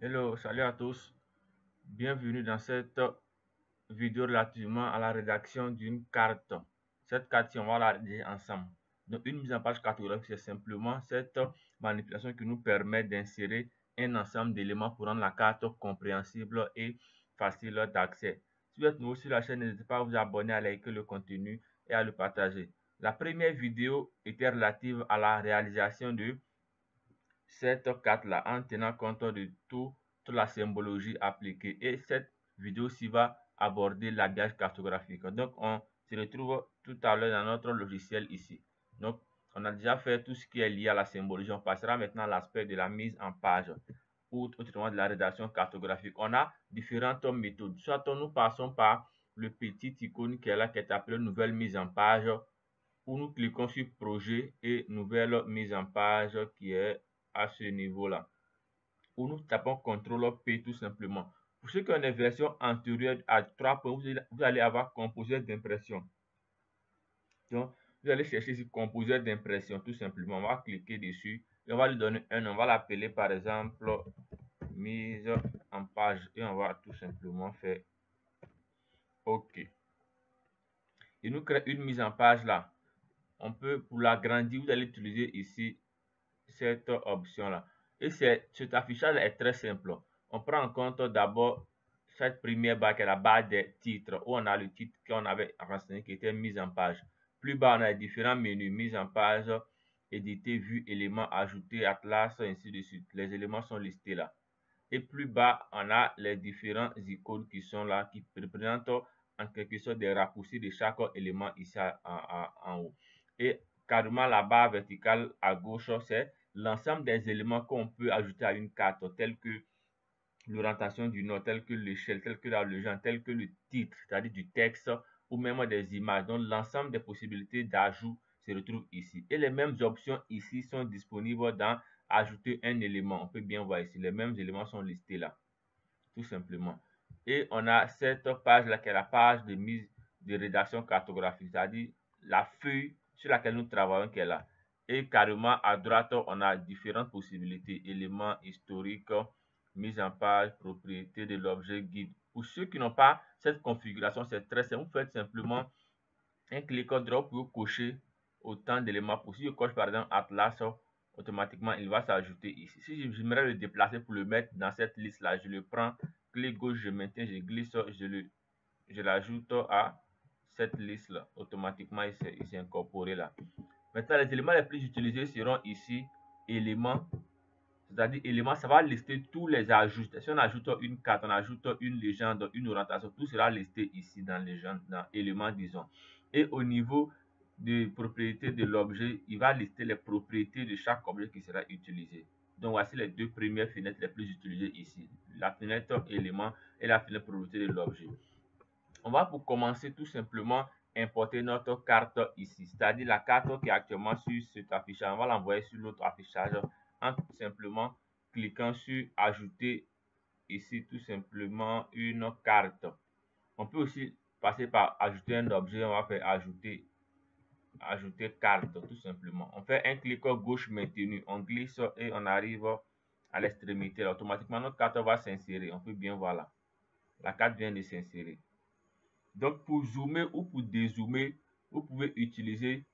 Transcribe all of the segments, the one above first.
Hello, salut à tous. Bienvenue dans cette vidéo relativement à la rédaction d'une carte. Cette carte, on va la rédiger ensemble. Donc, une mise en page cartographique, c'est simplement cette manipulation qui nous permet d'insérer un ensemble d'éléments pour rendre la carte compréhensible et facile d'accès. Si vous êtes nouveau sur la chaîne, n'hésitez pas à vous abonner, à liker le contenu et à le partager. La première vidéo était relative à la réalisation de cette carte-là en tenant compte de toute la symbologie appliquée. Et cette vidéo-ci va aborder l'habillage cartographique. Donc, on se retrouve tout à l'heure dans notre logiciel ici. Donc, on a déjà fait tout ce qui est lié à la symbologie. On passera maintenant à l'aspect de la mise en page ou autrement de la rédaction cartographique. On a différentes méthodes. Soit nous passons par le petit icône qui est là, qui est appelé nouvelle mise en page, où nous cliquons sur projet et nouvelle mise en page qui est à ce niveau-là, où nous tapons CTRL P tout simplement. Pour ceux qui ont des versions antérieures à 3 points, vous allez avoir composé d'impression. Donc, vous allez chercher ici composé d'impression tout simplement. On va cliquer dessus et on va lui donner un nom. On va l'appeler par exemple mise en page et on va tout simplement faire OK. Il nous crée une mise en page là. On peut, pour l'agrandir, vous allez utiliser ici cette option-là. Et cet affichage est très simple. On prend en compte d'abord cette première barre qui est la barre des titres, où on a le titre qu'on avait renseigné qui était mise en page. Plus bas, on a différents menus, mise en page, éditer, vue, éléments, ajouter, atlas, ainsi de suite. Les éléments sont listés là. Et plus bas, on a les différents icônes qui sont là, qui représentent en quelque sorte des raccourcis de chaque élément ici en haut. Et carrément la barre verticale à gauche, c'est l'ensemble des éléments qu'on peut ajouter à une carte, tels que l'orientation du nord, telle que l'échelle, telle que la légende, tel que le titre, c'est-à-dire du texte ou même des images. Donc, l'ensemble des possibilités d'ajout se retrouve ici. Et les mêmes options ici sont disponibles dans ajouter un élément. On peut bien voir ici, les mêmes éléments sont listés là, tout simplement. Et on a cette page-là qui est la page de mise de rédaction cartographique, c'est-à-dire la feuille sur laquelle nous travaillons qui est là. Et carrément à droite, on a différentes possibilités, éléments historiques, mise en page, propriété de l'objet, guide. Pour ceux qui n'ont pas cette configuration, c'est très simple. Vous faites simplement un clic droit pour cocher autant d'éléments possibles. Si je coche par exemple Atlas, automatiquement il va s'ajouter ici. Si j'aimerais le déplacer pour le mettre dans cette liste là, je le prends, clic gauche, je maintiens, je glisse, je l'ajoute à cette liste là. Automatiquement il s'est incorporé là. Maintenant, les éléments les plus utilisés seront ici éléments, c'est-à-dire éléments, ça va lister tous les ajouts. Si on ajoute une carte, on ajoute une légende, une orientation, tout sera listé ici dans légende, dans éléments, disons. Et au niveau de propriétés de l'objet, il va lister les propriétés de chaque objet qui sera utilisé. Donc voici les deux premières fenêtres les plus utilisées ici, la fenêtre élément et la fenêtre propriété de l'objet. On va pour commencer tout simplement importer notre carte ici, c'est-à-dire la carte qui est actuellement sur cet affichage. On va l'envoyer sur l'autre affichage en tout simplement cliquant sur ajouter ici tout simplement une carte. On peut aussi passer par ajouter un objet. On va faire ajouter carte tout simplement. On fait un clic gauche maintenu, on glisse et on arrive à l'extrémité. Automatiquement notre carte va s'insérer. On peut bien voir là, la carte vient de s'insérer. Donc, pour zoomer ou pour dézoomer, vous pouvez utiliser,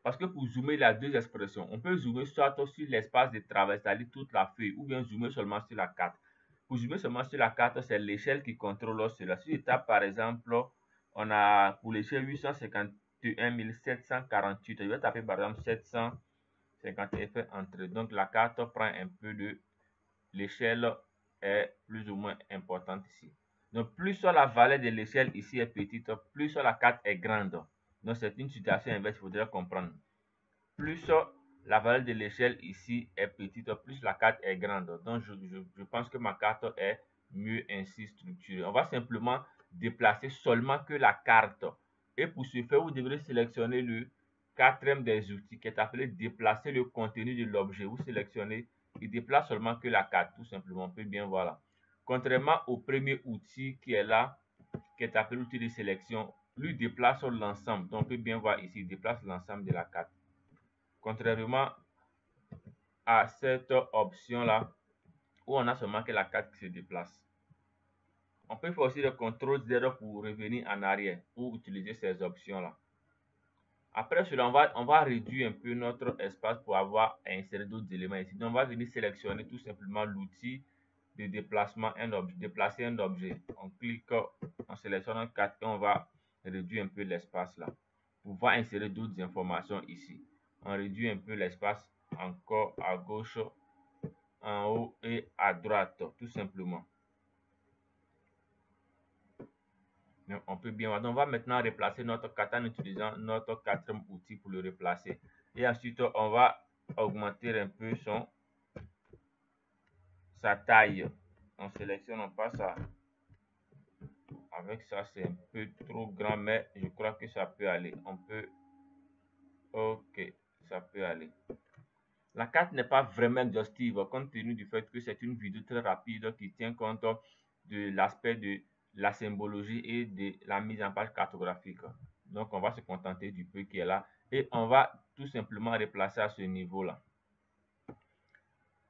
parce que pour zoomer, il y a deux expressions. On peut zoomer soit sur l'espace de travail, c'est-à-dire toute la feuille, ou bien zoomer seulement sur la carte. Pour zoomer seulement sur la carte, c'est l'échelle qui contrôle cela. Si je tape par exemple, on a pour l'échelle 851 748, je vais taper par exemple 751 et faire entrer. Donc, la carte prend un peu de l'échelle est plus ou moins importante ici. Donc, plus la valeur de l'échelle ici est petite, plus la carte est grande. Donc, c'est une situation inverse, il faudrait comprendre. Plus la valeur de l'échelle ici est petite, plus la carte est grande. Donc, je pense que ma carte est mieux ainsi structurée. On va simplement déplacer seulement que la carte. Et pour ce faire, vous devrez sélectionner le quatrième des outils qui est appelé déplacer le contenu de l'objet. Vous sélectionnez, il déplace seulement que la carte, tout simplement. On peut bien voir là. Contrairement au premier outil qui est là, qui est appelé outil de sélection, lui déplace l'ensemble. Donc, on peut bien voir ici, il déplace l'ensemble de la carte. Contrairement à cette option-là, où on a seulement que la carte qui se déplace. On peut faire aussi le CTRL 0 pour revenir en arrière ou utiliser ces options-là. Après cela, on va réduire un peu notre espace pour avoir à insérer d'autres éléments ici. Donc, on va venir sélectionner tout simplement l'outil de déplacement, déplacer un objet. On clique, on sélectionne un 4 et on va réduire un peu l'espace là pour pouvoir insérer d'autres informations ici. On réduit un peu l'espace encore à gauche, en haut et à droite, tout simplement. Donc, on peut bien voir. Donc, on va maintenant replacer notre kata en utilisant notre quatrième outil pour le replacer. Et ensuite, on va augmenter un peu sa taille. On sélectionne, on passe à... Avec ça, c'est un peu trop grand, mais je crois que ça peut aller. On peut... Ok, ça peut aller. La carte n'est pas vraiment exhaustive compte tenu du fait que c'est une vidéo très rapide qui tient compte de l'aspect de la symbologie et de la mise en page cartographique. Donc, on va se contenter du peu qui est là et on va tout simplement replacer à ce niveau-là.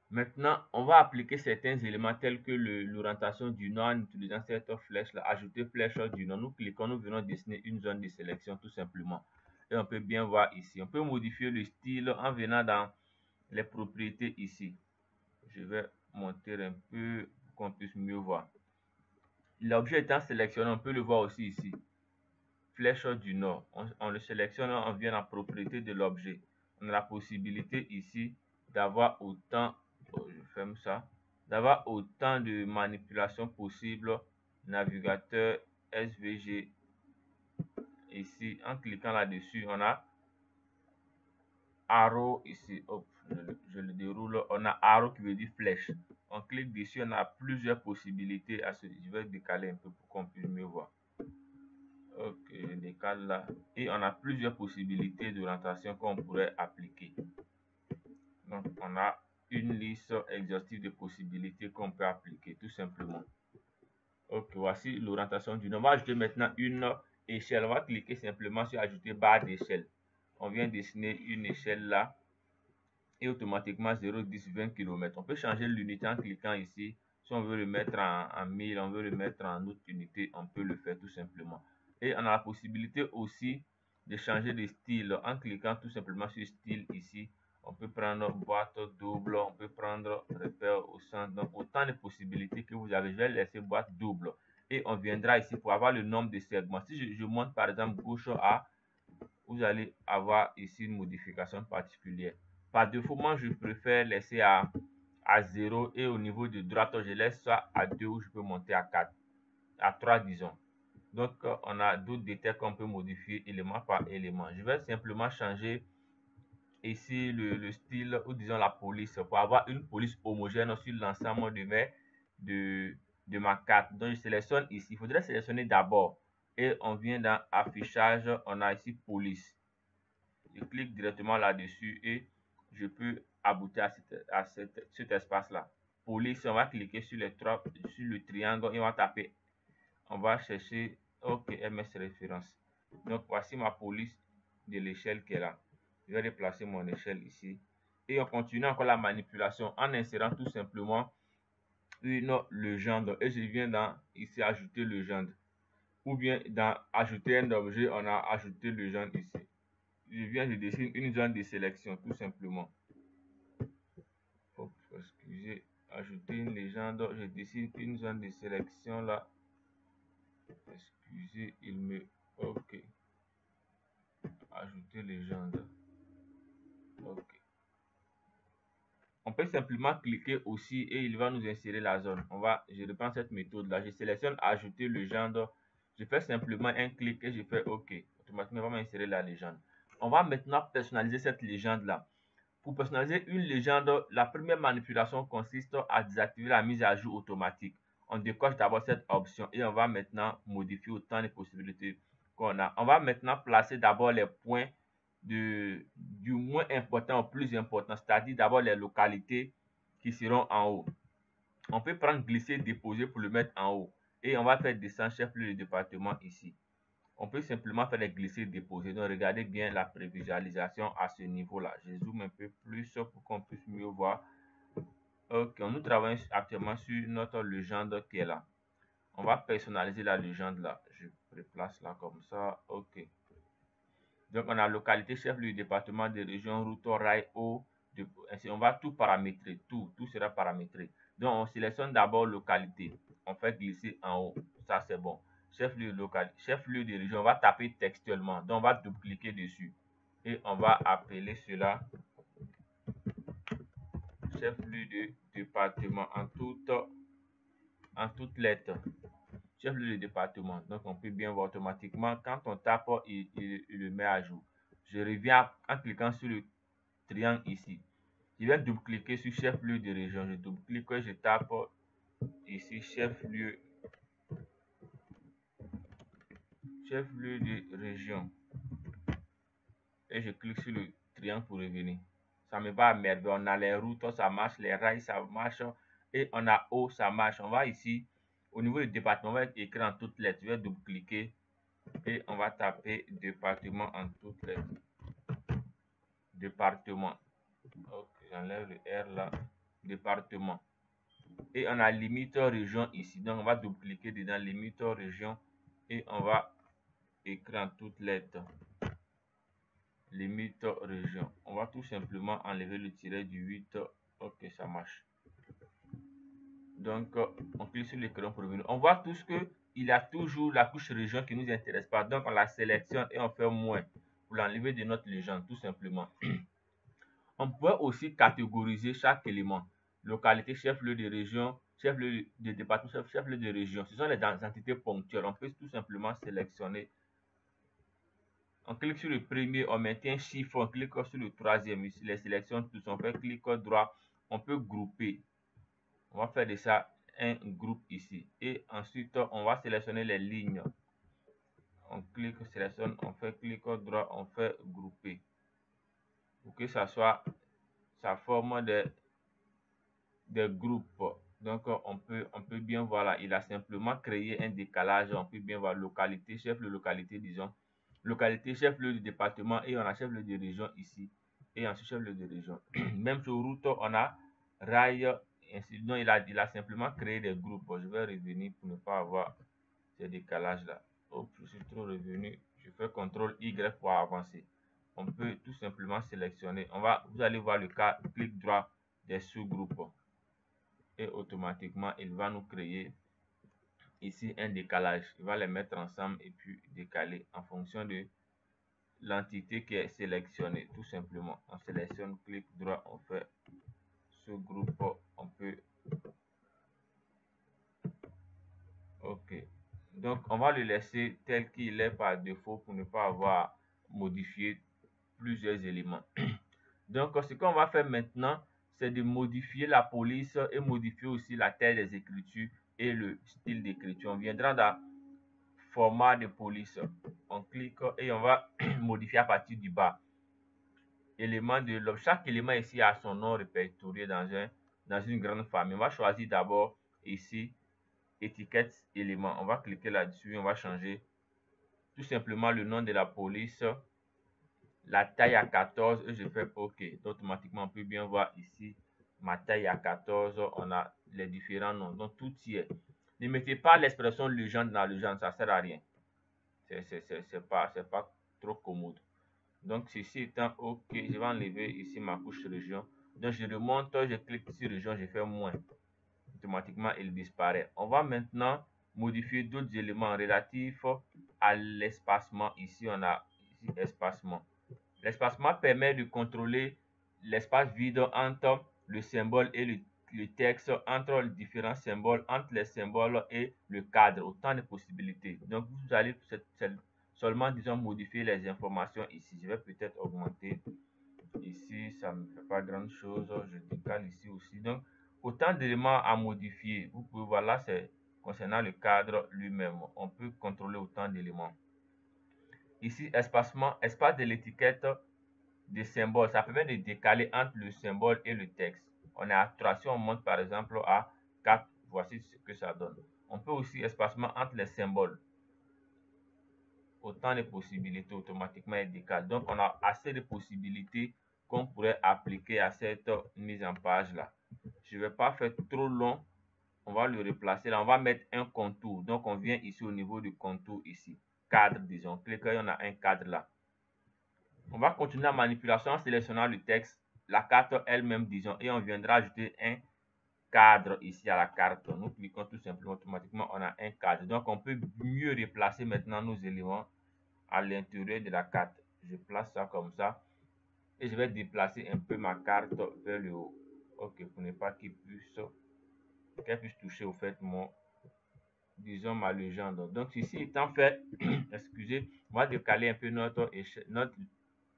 Maintenant, on va appliquer certains éléments tels que l'orientation du nord en utilisant cette flèche-là. Ajouter flèche du nord. Nous cliquons, nous venons dessiner une zone de sélection tout simplement. Et on peut bien voir ici. On peut modifier le style en venant dans les propriétés ici. Je vais monter un peu pour qu'on puisse mieux voir. L'objet étant sélectionné, on peut le voir aussi ici. Flèche du nord. On le sélectionne, on vient en propriété de l'objet. On a la possibilité ici d'avoir autant, je ferme ça, d'avoir autant de manipulations possibles. Navigateur SVG. Ici, en cliquant là-dessus, on a arrow ici. Hop, je le déroule. On a arrow qui veut dire flèche. On clique dessus, on a plusieurs possibilités. Je vais décaler un peu pour qu'on puisse mieux voir. Ok, je décale là. Et on a plusieurs possibilités d'orientation qu'on pourrait appliquer. Donc, on a une liste exhaustive de possibilités qu'on peut appliquer, tout simplement. Ok, voici l'orientation du nord. On va ajouter maintenant une échelle. On va cliquer simplement sur ajouter barre d'échelle. On vient dessiner une échelle là. Et automatiquement 0, 10, 20 km. On peut changer l'unité en cliquant ici. Si on veut le mettre en 1000, on veut le mettre en autre unité, on peut le faire tout simplement. Et on a la possibilité aussi de changer de style en cliquant tout simplement sur style ici. On peut prendre boîte double, on peut prendre repère au centre. Donc autant de possibilités que vous avez. Je vais laisser boîte double. Et on viendra ici pour avoir le nombre de segments. Si je monte par exemple gauche à, vous allez avoir ici une modification particulière. Par défaut, moi, je préfère laisser à 0 et au niveau de droite, je laisse ça à 2 où je peux monter à 4, à 3 disons. Donc, on a d'autres détails qu'on peut modifier élément par élément. Je vais simplement changer ici le style ou disons la police pour avoir une police homogène sur l'ensemble de ma carte. Donc, je sélectionne ici. Il faudrait sélectionner d'abord et on vient dans affichage, on a ici police. Je clique directement là-dessus et je peux aboutir à cet espace-là. Police, on va cliquer sur le triangle et on va taper. On va chercher, OK, MS référence. Donc, voici ma police de l'échelle qui est là. Je vais déplacer mon échelle ici. Et on continue encore la manipulation en insérant tout simplement une légende. Et je viens dans ici ajouter légende. Ou bien dans ajouter un objet, on a ajouté légende ici. Je dessine une zone de sélection, tout simplement. Excusez, ajouter une légende, je dessine une zone de sélection là. Excusez, ok. Ajouter légende. Ok. On peut simplement cliquer aussi et il va nous insérer la zone. Je reprends cette méthode là. Je sélectionne ajouter légende. Je fais simplement un clic et je fais OK. Automatiquement, il va m'insérer la légende. On va maintenant personnaliser cette légende là. Pour personnaliser une légende, la première manipulation consiste à désactiver la mise à jour automatique. On décoche d'abord cette option et on va maintenant modifier autant de possibilités qu'on a. On va maintenant placer d'abord les points du moins important au plus important, c'est-à-dire d'abord les localités qui seront en haut. On peut prendre glisser, déposer pour le mettre en haut. Et on va faire descendre chef-lieu de département ici. On peut simplement faire les glisser déposer. Donc, regardez bien la prévisualisation à ce niveau-là. Je zoome un peu plus pour qu'on puisse mieux voir. Ok, nous travaillons actuellement sur notre légende qui est là. On va personnaliser la légende là. Je replace là comme ça. Ok. Donc, on a localité, chef-lieu du département de région, route, rail, eau. On va tout paramétrer. Tout sera paramétré. Donc, on sélectionne d'abord localité. On fait glisser en haut. Ça, c'est bon. Chef-lieu local, chef-lieu de région, on va taper textuellement. Donc, on va double-cliquer dessus. Et on va appeler cela chef-lieu de département en toutes lettres. Chef-lieu de département. Donc, on peut bien voir automatiquement quand on tape, il le met à jour. Je reviens en cliquant sur le triangle ici. Je vais double-cliquer sur chef-lieu de région. Je double-clique et je tape ici chef-lieu de région. Et je clique sur le triangle pour revenir. Ça me va à merveille. On a les routes, ça marche, les rails, ça marche. Et on a eau, ça marche. On va ici, au niveau du département, on va écrire en toutes lettres. Je vais double-cliquer et on va taper département en toutes lettres. Département. Ok, j'enlève le R là. Département. Et on a limite région ici. Donc, on va double-cliquer dedans limite région et on va écrire en toutes lettres. Limite région. On va tout simplement enlever le tiret du 8. Ok, ça marche. Donc, on clique sur l'écran pour revenir. On voit tous que il y a toujours la couche région qui ne nous intéresse pas. Donc, on la sélectionne et on fait moins pour l'enlever de notre légende, tout simplement. On peut aussi catégoriser chaque élément. Localité, chef-lieu de région, chef-lieu de département, chef-lieu de région. Ce sont les entités ponctuelles. On peut tout simplement sélectionner. On clique sur le premier, on maintient chiffre, on clique sur le troisième, ici les sélections tous, on fait clic droit, on peut grouper. On va faire de ça un groupe ici. Et ensuite, on va sélectionner les lignes. On clique, sélectionne, on fait clic droit, on fait grouper. Pour que ça soit, ça forme des groupes. Donc, on peut bien voir là, il a simplement créé un décalage. On peut bien voir localité, chef-lieu de localité, disons. Localité, chef-lieu du département et on a chef-lieu de région ici. Et ensuite, chef-lieu de région. Même sur route, on a rail. Ainsi, donc, il a simplement créé des groupes. Je vais revenir pour ne pas avoir ces décalages-là. Hop, je suis trop revenu. Je fais CTRL Y pour avancer. On peut tout simplement sélectionner. Vous allez voir le cas, clic droit des sous-groupes et automatiquement il va nous créer ici un décalage. Il va les mettre ensemble et puis décaler en fonction de l'entité qui est sélectionnée. Tout simplement, on sélectionne, clic droit, on fait ce groupe, on peut. Ok, donc on va le laisser tel qu'il est par défaut pour ne pas avoir modifié plusieurs éléments. Donc ce qu'on va faire maintenant, c'est de modifier la police et modifier aussi la taille des écritures et le style d'écriture. On viendra dans format de police. On clique et on va modifier à partir du bas. Élément de l'objet. Chaque élément ici a son nom répertorié dans une grande famille. On va choisir d'abord ici étiquette élément. On va cliquer là-dessus. On va changer tout simplement le nom de la police. La taille à 14 et je fais OK. Automatiquement, on peut bien voir ici ma taille à 14. On a les différents noms. Donc, tout y est. Ne mettez pas l'expression légende dans légende, ça ne sert à rien. C'est pas trop commode. Donc, ceci étant OK, je vais enlever ici ma couche région. Donc, je remonte, je clique sur région, je fais moins. Automatiquement, il disparaît. On va maintenant modifier d'autres éléments relatifs à l'espacement. Ici, on a ici espacement. L'espacement permet de contrôler l'espace vide entre le symbole et le texte, entre les différents symboles, entre les symboles et le cadre, autant de possibilités. Donc, vous allez seulement, disons, modifier les informations ici. Je vais peut-être augmenter. Ici, ça ne fait pas grand chose. Je décale ici aussi. Donc, autant d'éléments à modifier. Vous pouvez voir là, c'est concernant le cadre lui-même. On peut contrôler autant d'éléments. Ici, espacement, espace de l'étiquette des symboles. Ça permet de décaler entre le symbole et le texte. On est à 3. Si on monte par exemple à 4, voici ce que ça donne. On peut aussi espacement entre les symboles. Autant de possibilités automatiquement et décalent. Donc, on a assez de possibilités qu'on pourrait appliquer à cette mise en page là. Je ne vais pas faire trop long. On va le replacer là. On va mettre un contour. Donc, on vient ici au niveau du contour ici. Cadre, disons. Cliquez, on a un cadre là. On va continuer la manipulation en sélectionnant le texte, la carte elle-même, disons, et on viendra ajouter un cadre ici à la carte. Nous cliquons tout simplement, automatiquement, on a un cadre. Donc, on peut mieux replacer maintenant nos éléments à l'intérieur de la carte. Je place ça comme ça et je vais déplacer un peu ma carte vers le haut. Ok, pour ne pas qu'elle puisse toucher au fait disons ma légende. Donc, ceci étant fait, excusez, on va décaler un peu notre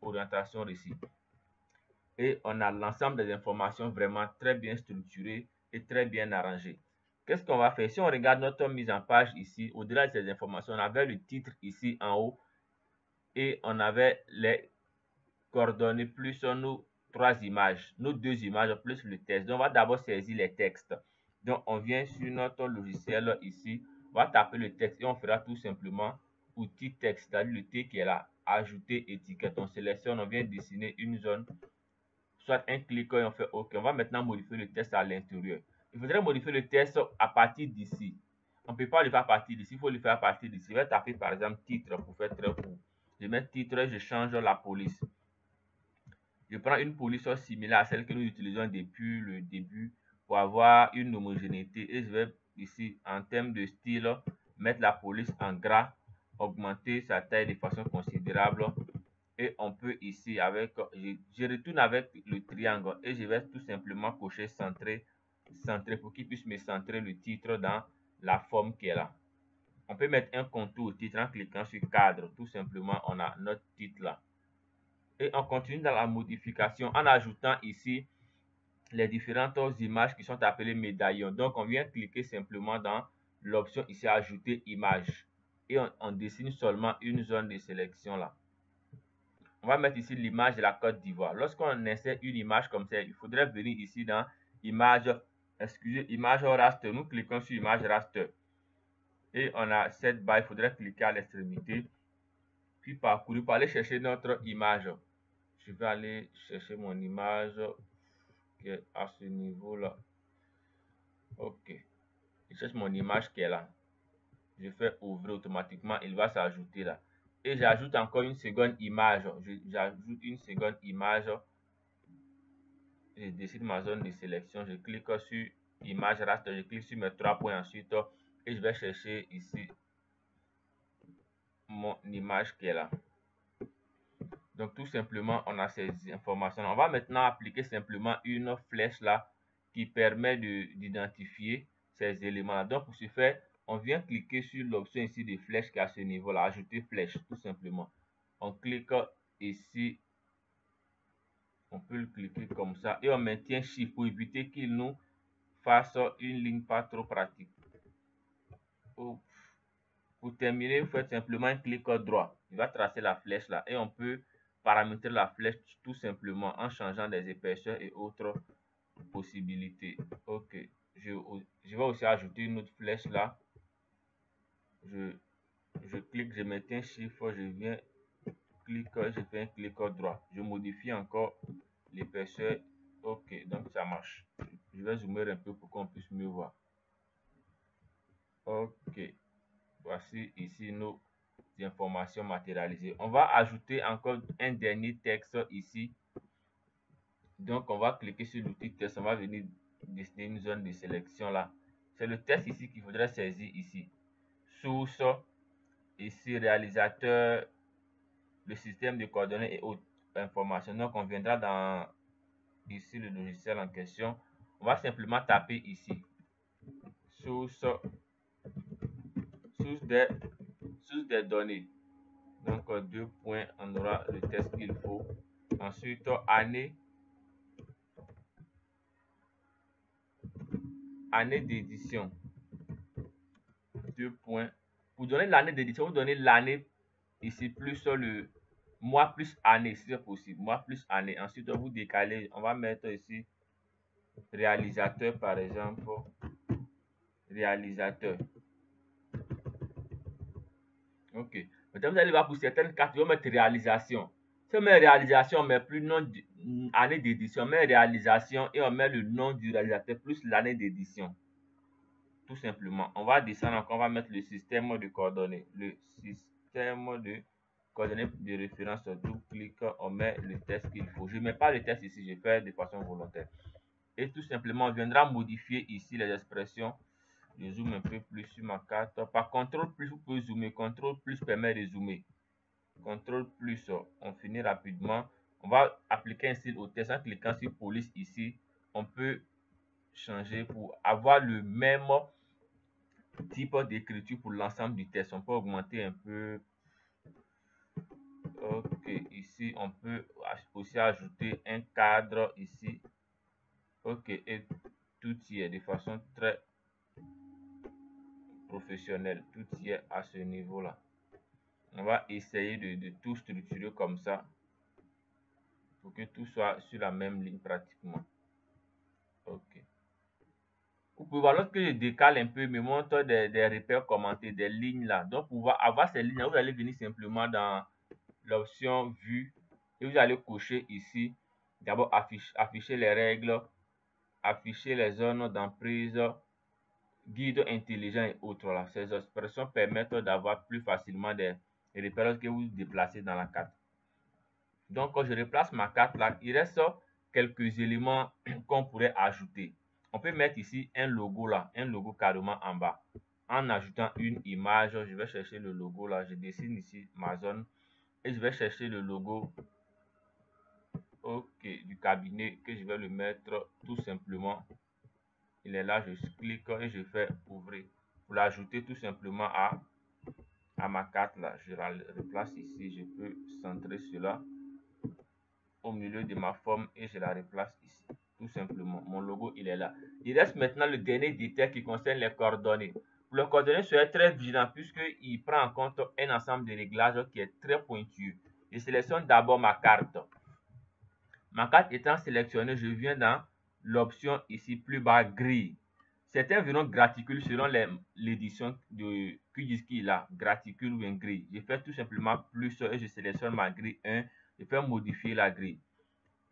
orientation ici. Et on a l'ensemble des informations vraiment très bien structurées et très bien arrangées. Qu'est-ce qu'on va faire? Si on regarde notre mise en page ici, au-delà de ces informations, on avait le titre ici en haut et on avait les coordonnées plus nos trois images, nos deux images plus le texte. Donc, on va d'abord saisir les textes. Donc, on vient sur notre logiciel ici, on va taper le texte et on fera tout simplement outil texte, c'est-à-dire le T qui est là, ajouter étiquette. On sélectionne, on vient dessiner une zone, soit un clic et on fait OK. On va maintenant modifier le texte à l'intérieur. Il faudrait modifier le texte à partir d'ici. On ne peut pas le faire à partir d'ici, il faut le faire à partir d'ici. Je vais taper par exemple titre pour faire très court. Je mets titre, je change la police. Je prends une police similaire à celle que nous utilisons depuis le début pour avoir une homogénéité et je vais ici en termes de style mettre la police en gras, augmenter sa taille de façon considérable et on peut ici avec, je retourne avec le triangle et je vais tout simplement cocher centrer pour qu'il puisse me centrer le titre dans la forme qui est là. On peut mettre un contour au titre en cliquant sur cadre, tout simplement on a notre titre là. Et on continue dans la modification en ajoutant ici les différentes images qui sont appelées médaillons. Donc, on vient cliquer simplement dans l'option ici ajouter image et on dessine seulement une zone de sélection là. On va mettre ici l'image de la Côte d'Ivoire. Lorsqu'on insère une image comme ça, il faudrait venir ici dans image, image raster. Nous cliquons sur image raster et on a cette barre. Il faudrait cliquer à l'extrémité puis parcourir pour aller chercher notre image. Je vais aller chercher mon image qui est à ce niveau là. Ok, je cherche mon image qui est là. Je fais ouvrir automatiquement, il va s'ajouter là et j'ajoute encore une seconde image. J'ajoute une seconde image. Je décide ma zone de sélection, je clique sur image raster, je clique sur mes trois points ensuite et je vais chercher ici mon image qui est là. Donc tout simplement, on a ces informations. On va maintenant appliquer simplement une flèche là qui permet d'identifier ces éléments. Donc pour ce faire, on vient cliquer sur l'option ici de flèche qui est à ce niveau là, ajouter flèche tout simplement. On clique ici, on peut le cliquer comme ça et on maintient Shift pour éviter qu'il nous fasse une ligne pas trop pratique. Pour terminer, vous faites simplement un clic droit. Il va tracer la flèche là et on peut paramétrer la flèche tout simplement en changeant des épaisseurs et autres possibilités. Ok, je vais aussi ajouter une autre flèche là. Je clique, je maintiens Shift, je viens, clic, je fais un clic droit. Je modifie encore l'épaisseur. Ok, donc ça marche. Je vais zoomer un peu pour qu'on puisse mieux voir. Ok, voici ici nos informations matérialisées. On va ajouter encore un dernier texte ici. Donc, on va cliquer sur l'outil texte. On va venir dessiner une zone de sélection là. C'est le texte ici qu'il faudrait saisir ici. Source, ici réalisateur, le système de coordonnées et autres informations. Donc, on viendra dans ici le logiciel en question. On va simplement taper ici. Source des données. Donc, deux points, on aura le texte qu'il faut. Ensuite, année d'édition. Deux points. Pour donner l'année d'édition, vous donnez l'année ici plus le mois plus année, si c'est possible. Mois plus année. Ensuite, vous décalez. On va mettre ici réalisateur, par exemple. Réalisateur. Ok. Maintenant, vous allez voir pour certaines cartes, vous mettre réalisation. Si on met réalisation, mais plus nom année d'édition, on met réalisation et on met le nom du réalisateur plus l'année d'édition. Tout simplement. On va descendre encore, on va mettre le système de coordonnées. Le système de coordonnées de référence, double-clic, on met le test qu'il faut. Je ne mets pas le test ici, je fais de façon volontaire. Et tout simplement, on viendra modifier ici les expressions. Je zoome un peu plus sur ma carte. Par contrôle plus, vous pouvez zoomer. Contrôle plus permet de zoomer. Contrôle plus, on finit rapidement. On va appliquer un style au test en cliquant sur police ici. On peut changer pour avoir le même type d'écriture pour l'ensemble du test. On peut augmenter un peu. Ok, ici on peut aussi ajouter un cadre ici. Ok, et tout y est de façon très professionnelle. Tout y est à ce niveau-là. On va essayer de tout structurer comme ça pour que tout soit sur la même ligne pratiquement. Ok. Vous pouvez voir, lorsque je décale un peu, il me montre des repères commentés, des lignes là. Donc, pour pouvoir avoir ces lignes, vous allez venir simplement dans l'option vue et vous allez cocher ici. D'abord, afficher les règles, afficher les zones d'emprise, guide intelligent et autres. Là. Ces expressions permettent d'avoir plus facilement des repères que vous déplacez dans la carte. Donc, quand je replace ma carte là, il reste quelques éléments qu'on pourrait ajouter. On peut mettre ici un logo là, un logo carrément en bas. En ajoutant une image, je vais chercher le logo là, je dessine ici ma zone et je vais chercher le logo du cabinet que je vais le mettre tout simplement. Il est là, je clique et je fais ouvrir pour l'ajouter tout simplement à ma carte là. Je la replace ici, je peux centrer cela au milieu de ma forme et je la replace ici. Tout simplement, mon logo il est là. Il reste maintenant le dernier détail qui concerne les coordonnées. Pour les coordonnées, soyez très vigilant puisqu'il prend en compte un ensemble de réglages qui est très pointu. Je sélectionne d'abord ma carte. Ma carte étant sélectionnée, je viens dans l'option ici plus bas gris. Certains verront graticule selon l'édition de QGIS là, graticule ou un gris. Je fais tout simplement plus et je sélectionne ma grille 1. Je fais modifier la grille.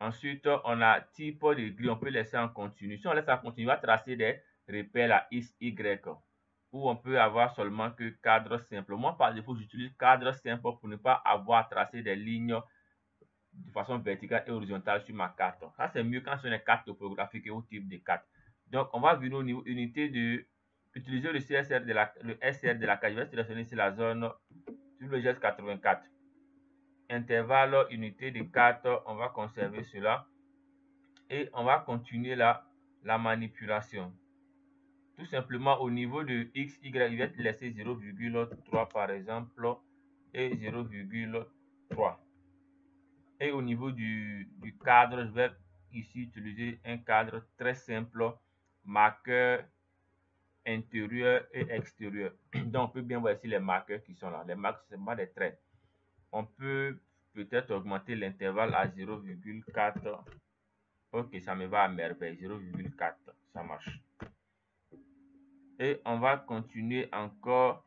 Ensuite, on a type de grille, on peut laisser en continu. Si on laisse en continu, on va tracer des repères à X, Y. Ou on peut avoir seulement que cadre simple. Moi, par défaut, j'utilise cadre simple pour ne pas avoir à tracer des lignes de façon verticale et horizontale sur ma carte. Ça, c'est mieux quand c'est une carte topographique et au type de carte. Donc, on va venir au niveau unité de utiliser le SR de la carte. Je vais sélectionner ici la zone sur le GS 84. Intervalle, unité de carte, on va conserver cela. Et on va continuer la manipulation. Tout simplement au niveau de X, Y, je vais laisser 0,3 par exemple et 0,3. Et au niveau du cadre, je vais ici utiliser un cadre très simple, marqueur intérieur et extérieur. Donc on peut bien voir ici les marqueurs qui sont là. Les marqueurs, c'est pas des traits. On peut peut-être augmenter l'intervalle à 0,4. Ok, ça me va à merveille, 0,4, ça marche. Et on va continuer encore.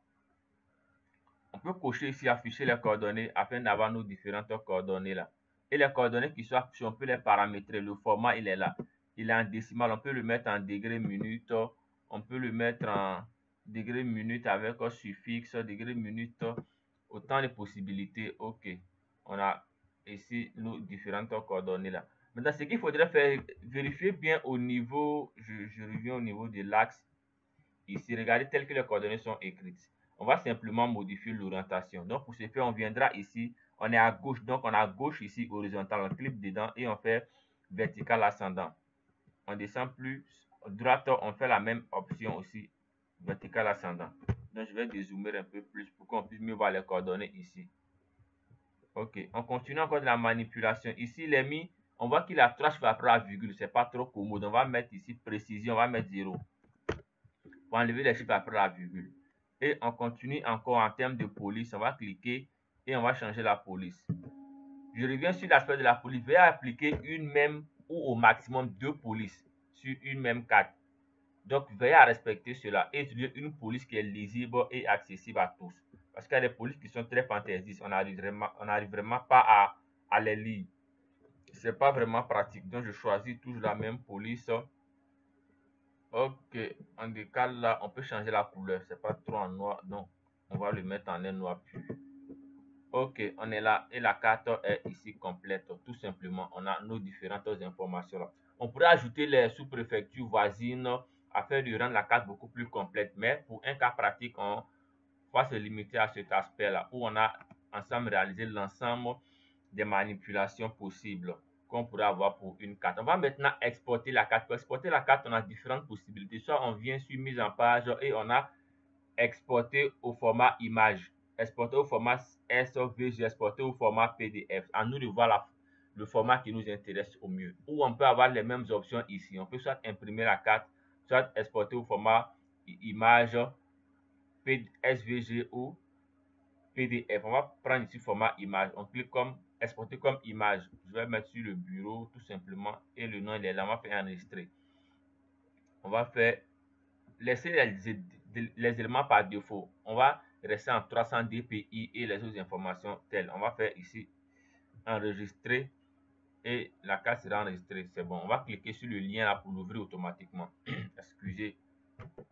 On peut cocher ici, afficher les coordonnées afin d'avoir nos différentes coordonnées là. Et les coordonnées qui sont affichées, on peut les paramétrer. Le format, il est là. Il est en décimal, on peut le mettre en degrés minutes. On peut le mettre en degrés minutes avec un suffixe, degrés minutes. Autant de possibilités. Ok, on a ici nos différentes coordonnées là. Maintenant, ce qu'il faudrait faire, vérifier bien au niveau, je reviens au niveau de l'axe. Ici, regardez tel que les coordonnées sont écrites. On va simplement modifier l'orientation. Donc, pour ce faire, on viendra ici. On est à gauche. Donc, on a gauche ici, horizontal. On clique dedans et on fait vertical ascendant. On descend plus. Droite, on fait la même option aussi. Vertical ascendant. Donc, je vais dézoomer un peu plus pour qu'on puisse mieux voir les coordonnées ici. Ok. On continue encore de la manipulation. Ici, il est mis. On voit qu'il a 3 chiffres après la virgule. C'est pas trop commode. On va mettre ici précision. On va mettre 0. Pour enlever les chiffres après la virgule. Et on continue encore en termes de police. On va cliquer et on va changer la police. Je reviens sur l'aspect de la police. Veuillez appliquer une même ou au maximum 2 polices sur une même carte. Donc, veuillez à respecter cela et utiliser une police qui est lisible et accessible à tous. Parce qu'il y a des polices qui sont très fantaisistes. On n'arrive vraiment pas à les lire. c'est pas vraiment pratique. Donc je choisis toujours la même police. Ok, on décale là, on peut changer la couleur, c'est pas trop en noir, donc on va le mettre en un noir pur. Ok, on est là et la carte est ici complète, tout simplement. On a nos différentes informations là. On pourrait ajouter les sous-préfectures voisines afin de rendre la carte beaucoup plus complète, mais pour un cas pratique, on va se limiter à cet aspect là où on a ensemble réalisé l'ensemble des manipulations possibles qu'on pourrait avoir pour une carte. On va maintenant exporter la carte. Pour exporter la carte, on a différentes possibilités. Soit on vient sur mise en page et on a exporté au format image, exporter au format SVG, exporter au format PDF. À nous de voir le format qui nous intéresse au mieux. Ou on peut avoir les mêmes options ici. On peut soit imprimer la carte, soit exporter au format image, SVG ou PDF. On va prendre ici format image. On clique comme exporter comme image. Je vais mettre sur le bureau tout simplement et le nom il est là. On va faire enregistrer. On va faire laisser les éléments par défaut. On va rester en 300 dpi et les autres informations telles. On va faire ici enregistrer et la carte sera enregistrée. C'est bon. On va cliquer sur le lien là pour l'ouvrir automatiquement. Excusez.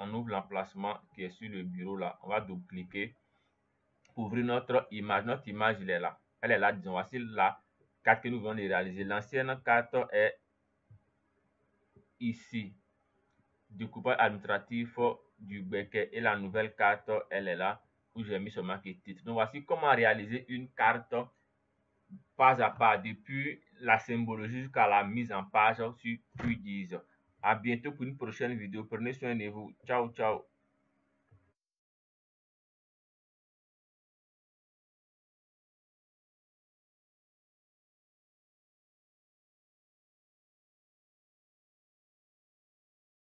On ouvre l'emplacement qui est sur le bureau là. On va double-cliquer. Ouvrir notre image. Notre image, elle est là. Elle est là, disons. Voici la carte que nous venons de réaliser. L'ancienne carte est ici. Découpage administratif du Béquet. Et la nouvelle carte, elle est là, où j'ai mis seulement que titre. Donc, voici comment réaliser une carte pas à pas, depuis la symbologie jusqu'à la mise en page sur Q10. À bientôt pour une prochaine vidéo. Prenez soin de vous. Ciao, ciao.